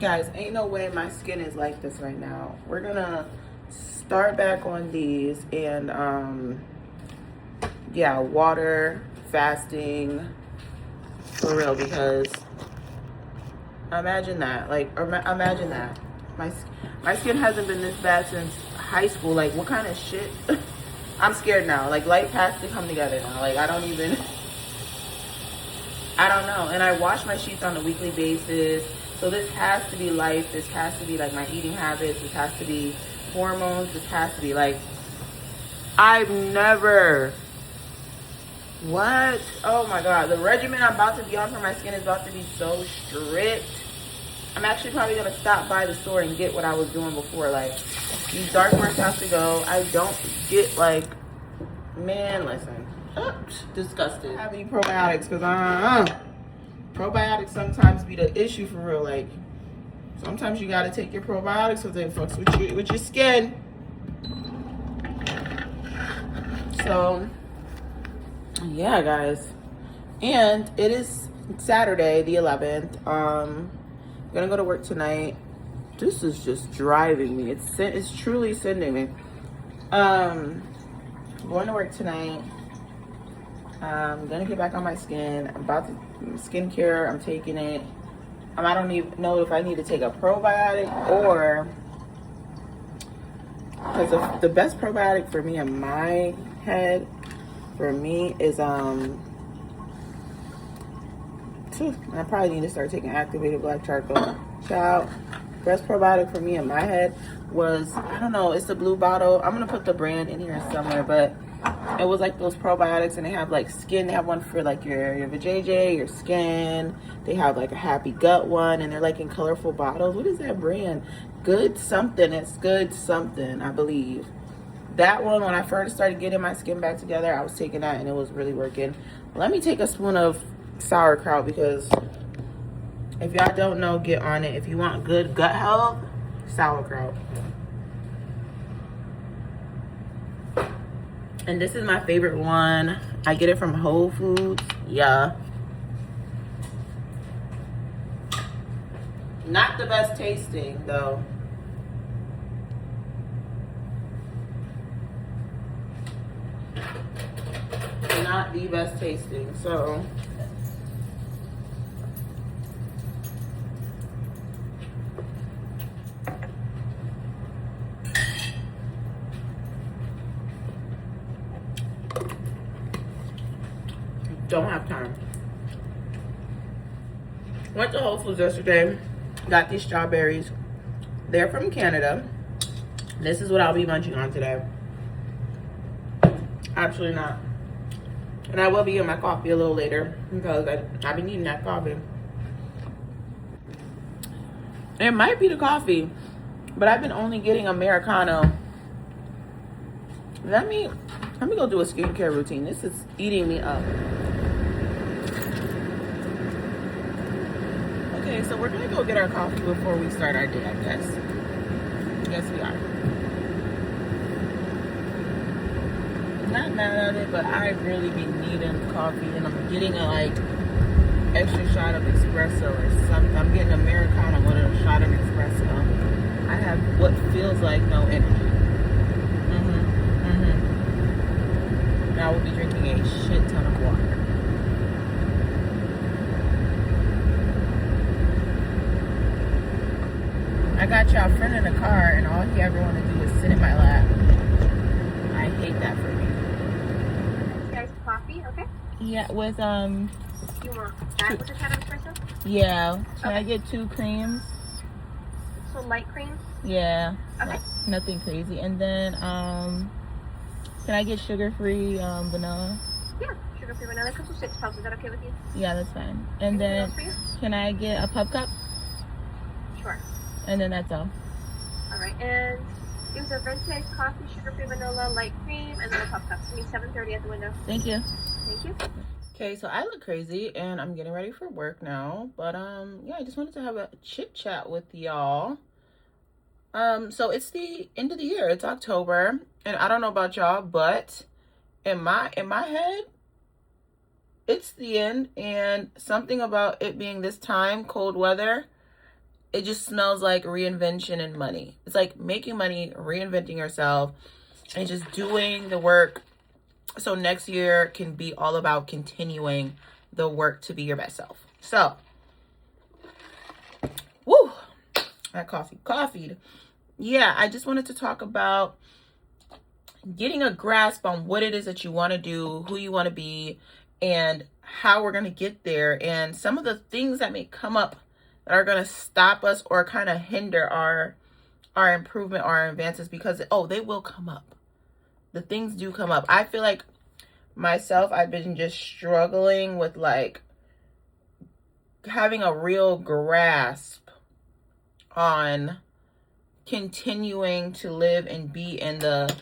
Guys, ain't no way my skin is like this right now. We're gonna start back on these and yeah, water, fasting, for real, because imagine that. Like, imagine that. My skin hasn't been this bad since high school. Like, what kind of shit? I'm scared now. Like, life has to come together now. Like, I don't know. And I wash my sheets on a weekly basis. So this has to be life. This has to be like my eating habits. This has to be hormones. This has to be like, I've never, what? Oh my God. The regimen I'm about to be on for my skin is about to be so strict. I'm actually probably going to stop by the store and get what I was doing before. Like, these dark marks have to go. I don't get like, man, listen. Oops, disgusted. I have any probiotics because probiotics sometimes be the issue for real. Like, sometimes you got to take your probiotics if they fucks with your skin. So, yeah, guys. And it is Saturday, the 11th. I'm gonna go to work tonight. This is just driving me. It's truly sending me. Going to work tonight. I'm gonna get back on my skin. I'm about to skincare. I'm taking it. I don't even know if I need to take a probiotic or, because the best probiotic for me in my head, for me, is I probably need to start taking activated black charcoal. Child, best probiotic for me in my head was, I don't know, it's the blue bottle. I'm gonna put the brand in here somewhere, but it was like those probiotics, and they have like skin. They have one for like your vajayjay, your skin. They have like a happy gut one, and they're like in colorful bottles. What is that brand? Good something. It's good something, I believe. That one, when I first started getting my skin back together, I was taking that and it was really working. Let me take a spoon of sauerkraut, because if y'all don't know, get on it. If you want good gut health, sauerkraut. And this is my favorite one. I get it from Whole Foods. Yeah. Not the best tasting though. Not the best tasting. So don't have time. Went to Whole Foods yesterday. Got these strawberries. They're from Canada. This is what I'll be munching on today. Absolutely not. And I will be getting my coffee a little later, because I've been eating that coffee. It might be the coffee, but I've been only getting Americano. Let me go do a skincare routine. This is eating me up. Okay, so we're gonna go get our coffee before we start our day, I guess. Yes, we are. Not mad at it, but I really be needing coffee, and I'm getting a like extra shot of espresso or something. I'm getting Americano with a shot of espresso. I have what feels like no energy. And I will be drinking a shit ton of water. I got y'all friend in the car, and all he ever want to do is sit in my lap. I hate that for me. Guys, coffee, okay? Yeah, with You want that with a shot of espresso? yeah. Can I get 2 creams? So light cream? Yeah. Okay. Nothing crazy. And then can I get sugar-free vanilla? Yeah, sugar-free vanilla. Comes with 6 pounds. Is that okay with you? Yeah, that's fine. And then can I get a pup cup? Sure. And then that's all. All right, and it was a venti coffee, sugar-free vanilla, light cream, and then a pup cup. It's gonna be 7:30 at the window. Thank you. Thank you. Okay, so I look crazy and I'm getting ready for work now. But yeah, I just wanted to have a chit chat with y'all. So it's the end of the year. It's October, and I don't know about y'all, but in my head, it's the end. And something about it being this time, cold weather, it just smells like reinvention and money. It's like making money, reinventing yourself, and just doing the work so next year can be all about continuing the work to be your best self. So, woo, that coffeeed. Yeah, I just wanted to talk about getting a grasp on what it is that you want to do, who you want to be, and how we're going to get there, and some of the things that may come up that are going to stop us or kind of hinder our improvement, our advances, because they will come up. The things do come up. I feel like myself, I've been just struggling with like having a real grasp on continuing to live and be in the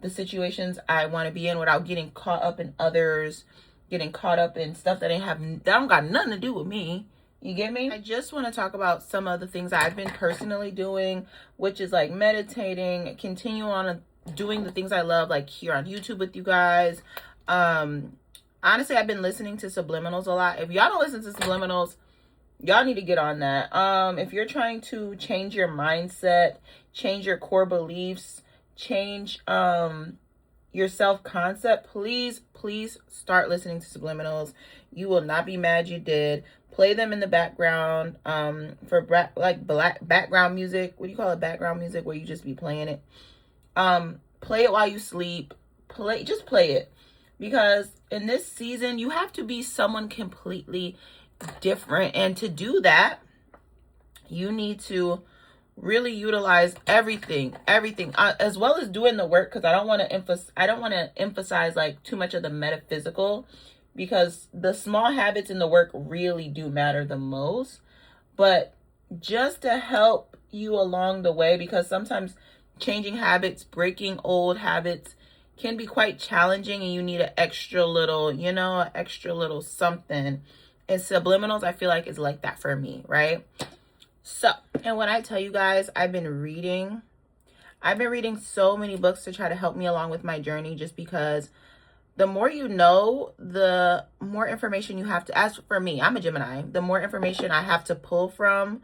situations I want to be in without getting caught up in others, getting caught up in stuff that don't got nothing to do with me. You get me? I just want to talk about some of the things I've been personally doing, which is like meditating, continue on doing the things I love, like here on YouTube with you guys. Honestly, I've been listening to subliminals a lot. If y'all don't listen to subliminals, y'all need to get on that. If you're trying to change your mindset, change your core beliefs, change your self-concept, please start listening to subliminals. You will not be mad you did. Play them in the background for black background music. What do you call it? Background music, where you just be playing it. Play it while you sleep. Just play it, because in this season you have to be someone completely different, and to do that you need to really utilize everything as well as doing the work, because I don't want to emphasize like too much of the metaphysical, because the small habits in the work really do matter the most, but just to help you along the way, because sometimes changing habits, breaking old habits can be quite challenging, and you need an extra little something. And subliminals, I feel like, is like that for me, right? So, and when I tell you guys, I've been reading so many books to try to help me along with my journey, just because the more you know, the more information you have to, as for me, I'm a Gemini, the more information I have to pull from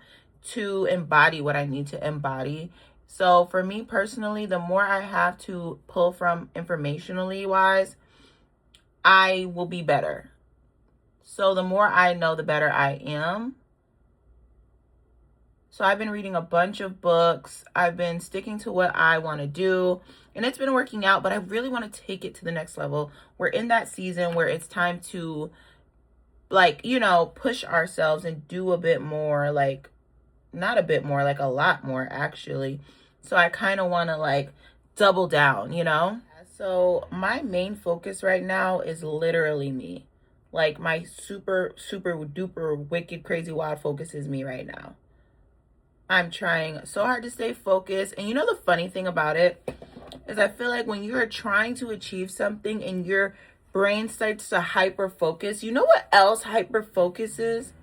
to embody what I need to embody. So for me personally, the more I have to pull from informationally wise, I will be better. So the more I know, the better I am. So I've been reading a bunch of books. I've been sticking to what I want to do, and it's been working out, but I really want to take it to the next level. We're in that season where it's time to, like, push ourselves and do a bit more, like, not a bit more, like a lot more actually. So I kind of want to like double down, So my main focus right now is literally me. Like my super duper wicked crazy wild focus is me right now. I'm trying so hard to stay focused. And the funny thing about it is I feel like when you're trying to achieve something and your brain starts to hyper focus, you know what else hyper focus is?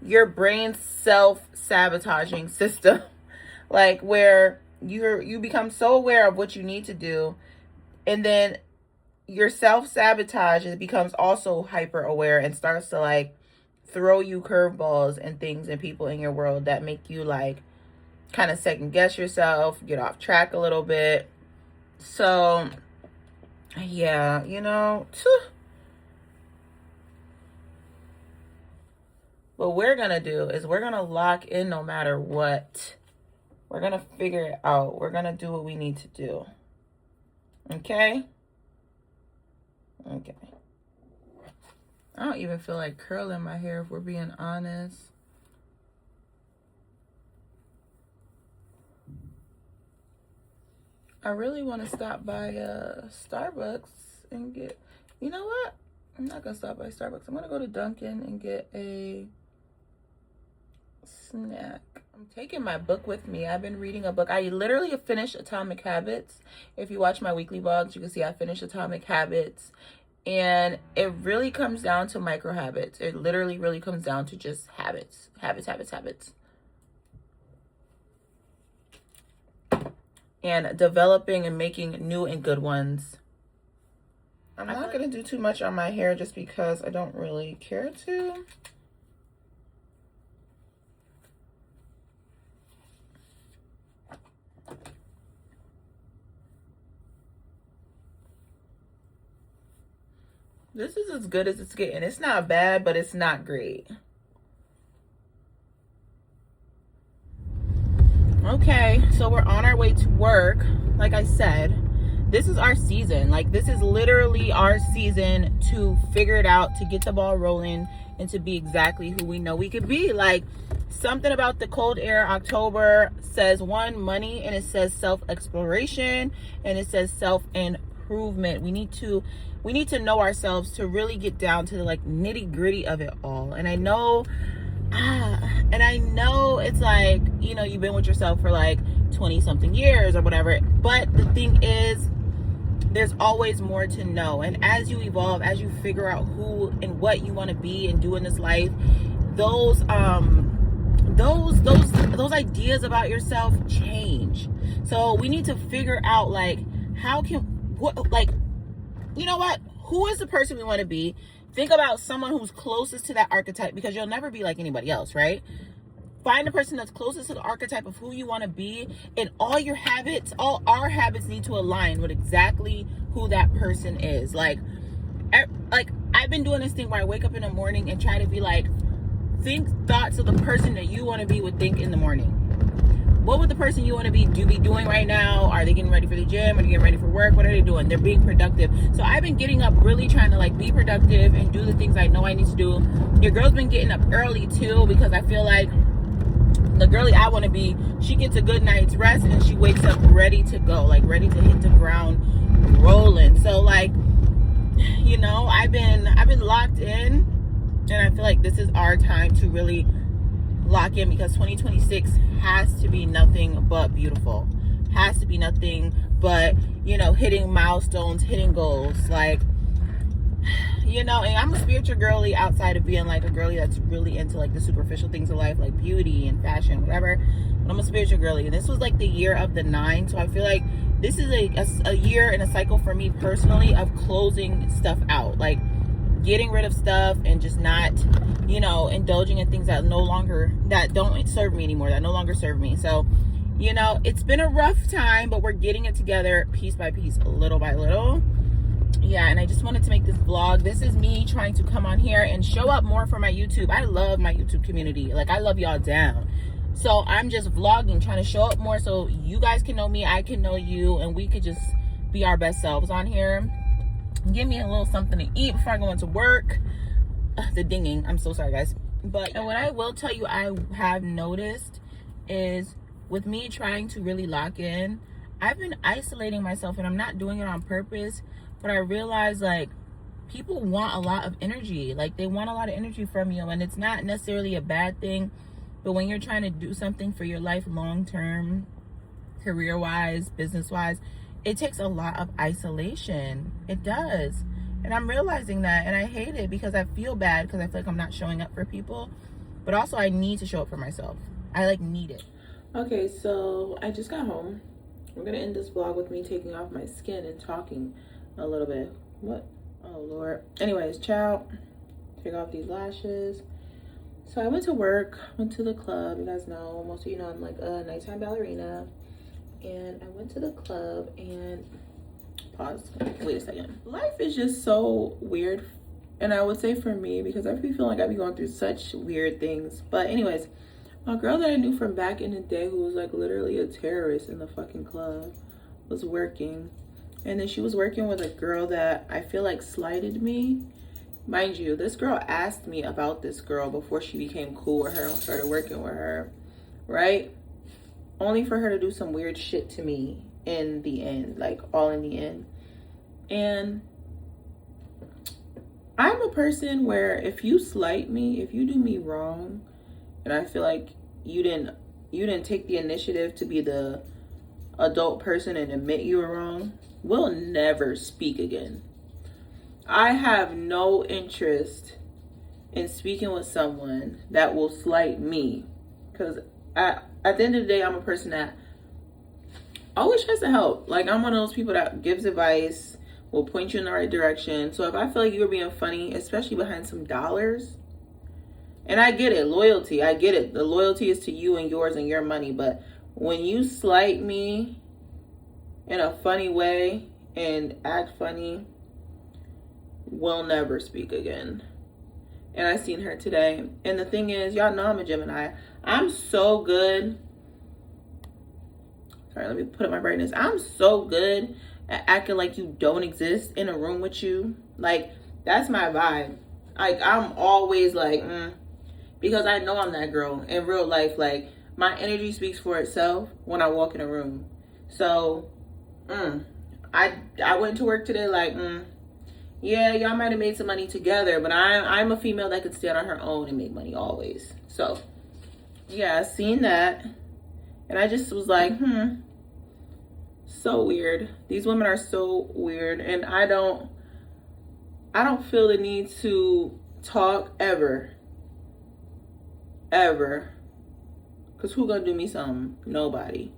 Your brain's self-sabotaging system. Like where you become so aware of what you need to do, and then your self-sabotage becomes also hyper aware and starts to like throw you curveballs and things and people in your world that make you like kind of second guess yourself, get off track a little bit. So yeah, what we're gonna do is we're gonna lock in no matter what. We're gonna figure it out. We're gonna do what we need to do. Okay? Okay. I don't even feel like curling my hair, if we're being honest. I really want to stop by Starbucks and get, you know what? I'm not gonna stop by Starbucks. I'm gonna go to Dunkin' and get a snack. I'm taking my book with me. I've been reading a book. I literally have finished Atomic Habits. If you watch my weekly vlogs, you can see I finished Atomic Habits. And it really comes down to micro habits. It literally really comes down to just habits. Habits. And developing and making new and good ones. I'm not going to do too much on my hair just because I don't really care to. This is as good as it's getting. It's not bad, but it's not great. Okay, so we're on our way to work. Like I said, this is our season. Like, this is literally our season to figure it out, to get the ball rolling, and to be exactly who we know we could be. Like, something about the cold air October says, one, money, and it says self-exploration, and it says self-improvement. We need to know ourselves to really get down to the like nitty-gritty of it all. And I know it's like, you know, you've been with yourself for like 20 something years or whatever, but the thing is, there's always more to know. And as you evolve, as you figure out who and what you want to be and do in this life, those ideas about yourself change. So we need to figure out, like, you know what, who is the person we want to be. Think about someone who's closest to that archetype, because you'll never be like anybody else, right? Find the person that's closest to the archetype of who you want to be, and all our habits need to align with exactly who that person is. Like I've been doing this thing where I wake up in the morning and try to be like, think thoughts of the person that you want to be would think in the morning. What would the person you want to be doing right now? Are they getting ready for the gym? Are they getting ready for work? What are they doing? They're being productive. So I've been getting up really trying to like be productive and do the things I know I need to do. Your girl's been getting up early too, because I feel like the girly I want to be, she gets a good night's rest and she wakes up ready to go, like ready to hit the ground rolling. So like, you know, I've been locked in, and I feel like this is our time to really lock in, because 2026 has to be nothing but beautiful, has to be nothing but, you know, hitting milestones, hitting goals. Like, you know, and I'm a spiritual girly outside of being like a girly that's really into like the superficial things of life, like beauty and fashion, whatever. But I'm a spiritual girly, and this was like the year of the 9, so I feel like this is a year and a cycle for me personally of closing stuff out, like getting rid of stuff and just not, you know, indulging in things that don't serve me anymore, that no longer serve me. So, you know, it's been a rough time, but we're getting it together piece by piece, little by little. Yeah, and I just wanted to make this vlog. This is me trying to come on here and show up more for my YouTube. I love my YouTube community. Like, I love y'all down. So I'm just vlogging, trying to show up more so you guys can know me, I can know you, and we could just be our best selves on here. Give me a little something to eat before I go into work. The dinging, I'm so sorry guys. And what I will tell you I have noticed is, with me trying to really lock in, I've been isolating myself, and I'm not doing it on purpose, but I realize like people want a lot of energy. Like, they want a lot of energy from you, and it's not necessarily a bad thing, but when you're trying to do something for your life long term, career wise, business wise, it takes a lot of isolation. It does. And I'm realizing that, and I hate it, because I feel bad, because I feel like I'm not showing up for people, but also I need to show up for myself. I like need it. Okay, so I just got home. We're gonna end this vlog with me taking off my skin and talking a little bit. What? Oh Lord. Anyways, ciao. Take off these lashes. So I went to work, went to the club. You guys know, most of you know I'm like a nighttime ballerina. And I went to the club and pause. Wait a second. Life is just so weird. And I would say for me, because I be feeling like I be going through such weird things. But anyways, my girl that I knew from back in the day, who was like literally a terrorist in the fucking club, was working. And then she was working with a girl that I feel like slighted me. Mind you, this girl asked me about this girl before she became cool with her and started working with her, right? Only for her to do some weird shit to me in the end, like all in the end. And I'm a person where if you slight me, if you do me wrong, and I feel like you didn't take the initiative to be the adult person and admit you were wrong, we'll never speak again. I have no interest in speaking with someone that will slight me, because at the end of the day, I'm a person that always tries to help. Like, I'm one of those people that gives advice, will point you in the right direction. So if I feel like you were being funny, especially behind some dollars, and I get it, loyalty, I get it. The loyalty is to you and yours and your money. But when you slight me in a funny way and act funny, will never speak again. And I seen her today. And the thing is, y'all know I'm a Gemini. I'm so good. Sorry, let me put up my brightness. I'm so good at acting like you don't exist in a room with you. Like, that's my vibe. Like, I'm always like, because I know I'm that girl in real life. Like, my energy speaks for itself when I walk in a room. So, I went to work today like, yeah, y'all might have made some money together, but I'm a female that could stand on her own and make money always. So, yeah, I seen that. And I just was like, so weird. These women are so weird. And I don't feel the need to talk ever. Ever. Because who gonna do me something? Nobody.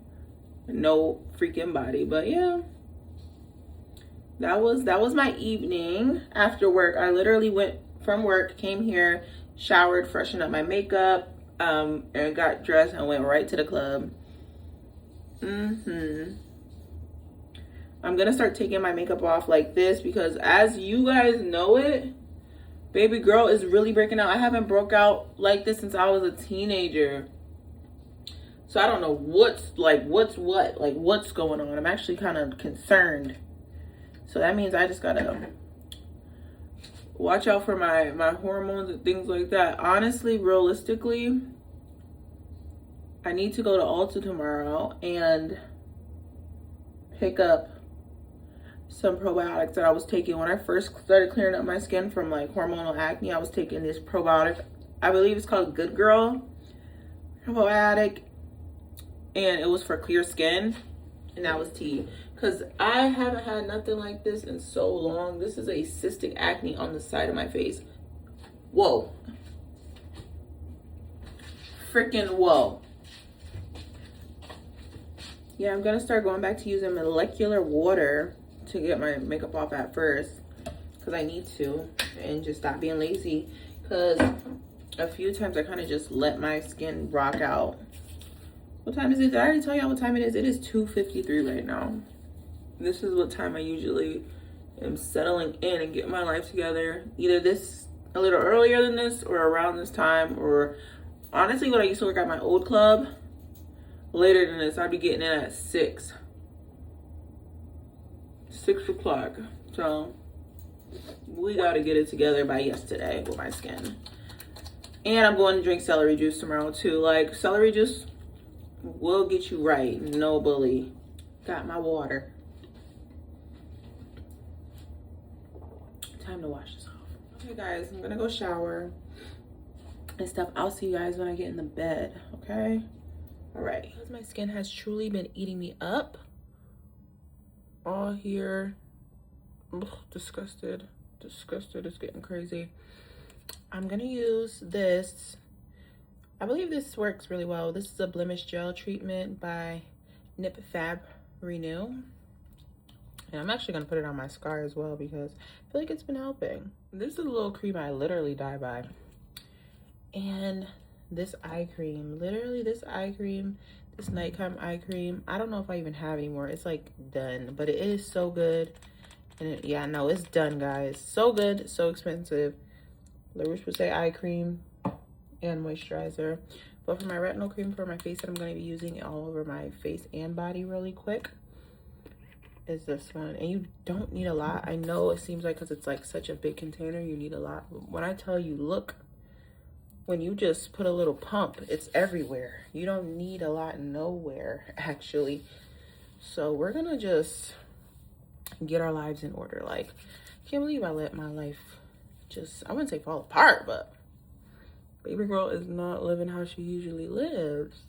No freaking body. But yeah. That was my evening after work. I literally went from work, came here, showered, freshened up my makeup, and got dressed and went right to the club. I'm gonna start taking my makeup off like this because, as you guys know it, baby girl is really breaking out. I haven't broke out like this since I was a teenager. So I don't know what's going on. I'm actually kind of concerned. So that means I just gotta watch out for my hormones and things like that. Honestly, realistically, I need to go to Ulta tomorrow and pick up some probiotics that I was taking when I first started clearing up my skin from like hormonal acne. I was taking this probiotic. I believe it's called Good Girl probiotic, and it was for clear skin, and that was tea. Because I haven't had nothing like this in so long. This is a cystic acne on the side of my face. Whoa. Freaking whoa. Yeah, I'm going to start going back to using molecular water to get my makeup off at first. Because I need to. And just stop being lazy. Because a few times I kind of just let my skin rock out. What time is it? Did I already tell y'all what time it is? It is 2:53 right now. This is what time I usually am settling in and getting my life together. Either this a little earlier than this or around this time, or honestly when I used to work at my old club, later than this. I'd be getting in at 6 o'clock. So we gotta get it together by yesterday with my skin. And I'm going to drink celery juice tomorrow too. Like, celery juice will get you right. No bully. Got my water. Time to wash this off. Okay guys, I'm gonna go shower and stuff. I'll see you guys when I get in the bed, okay? All right. Because my skin has truly been eating me up all here. Ugh, disgusted. It's getting crazy. I'm gonna use this. I believe this works really well. This is a blemish gel treatment by Nip Fab Renew. And I'm actually gonna put it on my scar as well because I feel like it's been helping. This is a little cream I literally die by. And this eye cream, literally this eye cream, this nighttime eye cream, I don't know if I even have anymore. It's like done, but it is so good. And yeah, no, it's done, guys. So good, so expensive. La Roche-Posay eye cream and moisturizer. But for my retinol cream for my face that I'm going to be using all over my face and body really quick is this one. And you don't need a lot. I know it seems like because it's like such a big container, you need a lot. But when I tell you, look, when you just put a little pump, it's everywhere. You don't need a lot nowhere, actually. So we're going to just get our lives in order. Like, can't believe I let my life just, I wouldn't say fall apart, but baby girl is not living how she usually lives.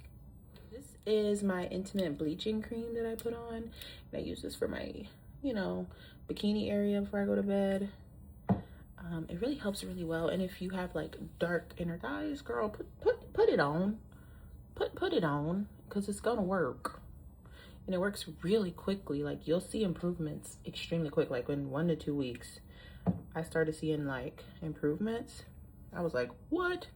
This is my intimate bleaching cream that I put on. And I use this for my, you know, bikini area before I go to bed. It really helps really well. And if you have like dark inner thighs, girl, put it on. Put it on, because it's gonna work. And it works really quickly. Like, you'll see improvements extremely quick. Like, in 1 to 2 weeks, I started seeing like improvements. I was like, what?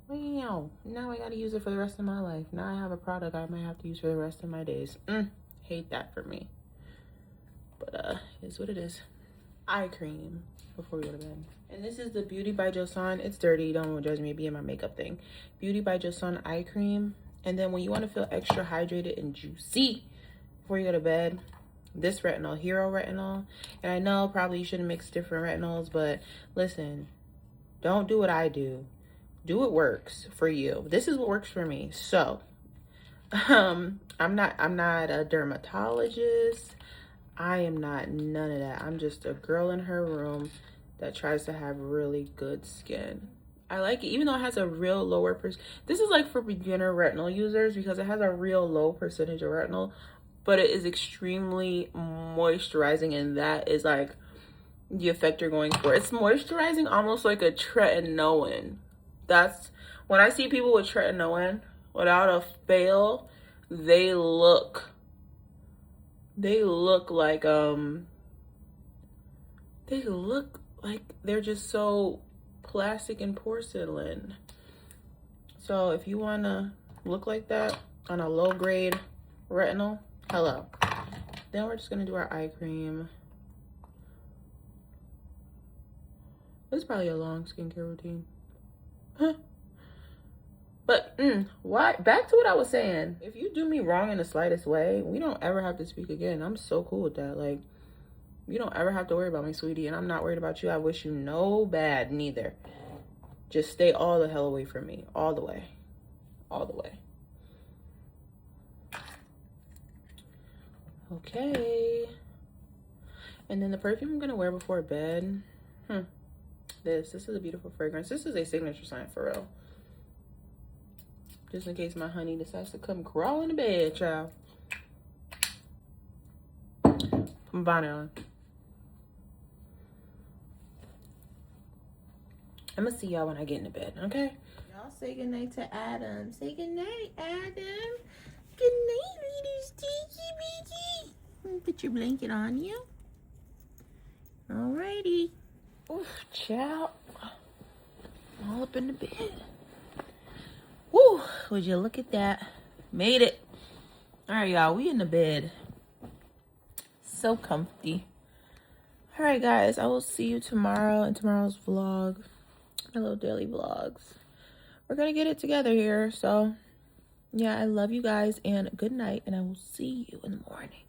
Wow, now I gotta use it for the rest of my life. Now I have a product I might have to use for the rest of my days. Hate that for me. But it's what it is. eye cream before we go to bed. And this is the Beauty by Joseon. It's dirty, don't judge me, being my makeup thing. Beauty by Joseon eye cream. And then when you want to feel extra hydrated and juicy before you go to bed, this retinol, Hero Retinol. And I know probably you shouldn't mix different retinols, but listen, don't do what I do. Do what works for you. This is what works for me. So I'm not a dermatologist. I am not none of that. I'm just a girl in her room that tries to have really good skin. I like it, even though it has a real lower this is like for beginner retinol users because it has a real low percentage of retinol, but it is extremely moisturizing, and that is like the effect you're going for. It's moisturizing almost like a tretinoin. That's when I see people with tretinoin, without a fail, they look like they're just so plastic and porcelain. So if you want to look like that on a low grade retinol, hello. Then we're just gonna do our eye cream. This is probably a long skincare routine. Huh. But why? Back to what I was saying. If you do me wrong in the slightest way, we don't ever have to speak again. I'm so cool with that. Like, you don't ever have to worry about me, sweetie, and I'm not worried about you. I wish you no bad, neither. Just stay all the hell away from me. All the way. All the way. Okay. And then the perfume I'm going to wear before bed. This is a beautiful fragrance. This is a signature scent for real. Just in case my honey decides to come crawling to bed, child. Put my bonnet on. I'm gonna see y'all when I get into bed, okay? Y'all say goodnight to Adam. Say goodnight, Adam. Good night, little sticky bitty. Put your blanket on you. Alrighty. Oof, child. All up in the bed. Woo, would you look at that? Made it. All right, y'all, we in the bed. So comfy. All right, guys, I will see you tomorrow in tomorrow's vlog. My little daily vlogs. We're gonna get it together here. So yeah, I love you guys and good night, and I will see you in the morning.